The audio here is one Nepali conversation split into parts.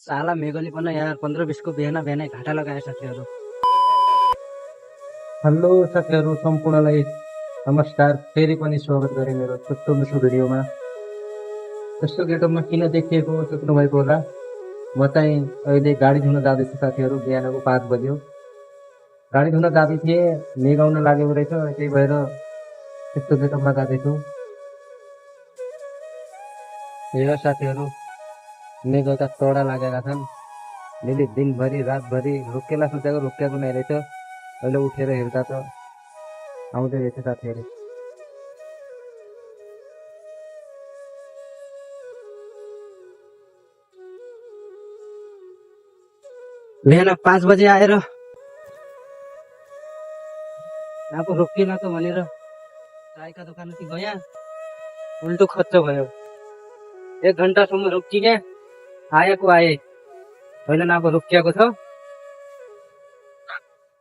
साला मेघली पण यार 15-20 को बिहान बिहानै घाटा लगाए साथीहरू। हेलो साथीहरू सम्पूर्णलाई नमस्कार। फेरि पनि स्वागत गरे मेरो छोटो मिठो भिडियोमा। जस्तो गेटअपमा किन देखिएको सोच्नुभएको होला। म चाहिँ अहिले गाडी धुन जाँदैछु साथीहरू। बिहानको 5 बज्यो गाडी धुन जाँदै थिएँ, मेघ आउन लागेको रहेछ, त्यही भएर त्यस्तो गेटअपमा जाँदैछु। हेर साथीहरू, मेघका तोडा लागेका छन्। मैले दिनभरि रातभरि रोकेला सोचेको रोकेको नै रहेछ। अहिले उठेर हेर्दा त आउँदै रहेछ साथीहरू। बिहान 5 बजे आएर अब रोकिएन त भनेर चायका दोकानदेखि गएँ, उल्टो खर्च भयो। 1 घन्टासम्म रोकिए, आएको आए होइन अब रोकिएको छ।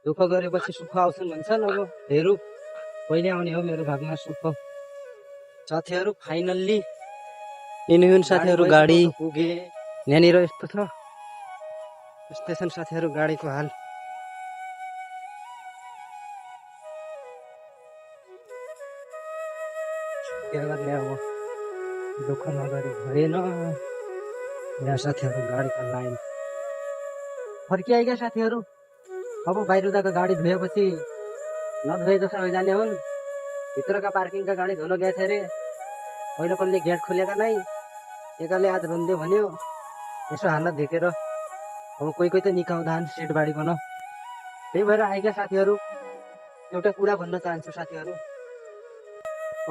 दुःख गरेपछि सुख आउँछन् भन्छन्। अब हेरौँ कहिले आउने हो मेरो भागमा सुख। साथीहरू फाइनल्ली इन्युन साथीहरू गाडी पुगे। यहाँनिर यस्तो छ स्टेसन साथीहरू, गाडीको हाल। के गर्ने अब, दुःख नगरी भएन। यहाँ साथीहरू गाडीको लाइन फर्किआइगयो साथीहरू। अब बाहिर गाडी धोएपछि नधोए जस्तो लैजाने हुन्। भित्रका पार्किङका गाडी धुन गएको थियो अरे, अहिले कसले गेट खोलेका नै। एकाले आज रुन्दै भन्यो, यसो हालत देखेर अब कोही कोही त निकाउँदान् सिट बाडीकन। त्यही भएर आइगयो साथीहरू। एउटा कुरा भन्न चाहन्छु साथीहरू,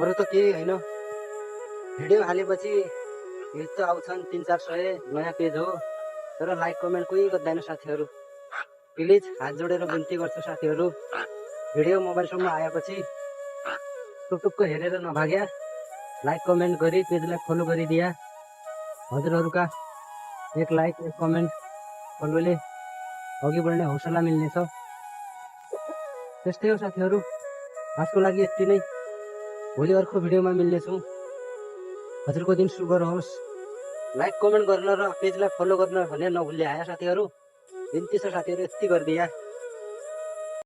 अरू त केही होइन। भिडियो हालेपछि भ्युज त आउँछन् 300-400, नयाँ पेज हो, तर लाइक कमेन्ट कोही गर्दैन साथीहरू। प्लिज हात जोडेर बिन्ती गर्छु साथीहरू, भिडियो मोबाइलसम्म आएपछि टुकटुक्क हेरेर नभाग्या, लाइक कमेन्ट गरी पेजलाई फलो गरिदिया। हजुरहरूका एक लाइक एक कमेन्ट फलोले अघि बढ्ने हौसला मिल्नेछ। त्यस्तै हो साथीहरू, आजको लागि यति नै। भोलि अर्को भिडियोमा मिल्नेछु। हजुरको दिन शुभ रहोस्। लाइक कमेन्ट गर्न र पेजलाई फलो गर्न भने नभुल्ने आया साथीहरू। बिन्ती छ साथीहरू, यति गरिदिया।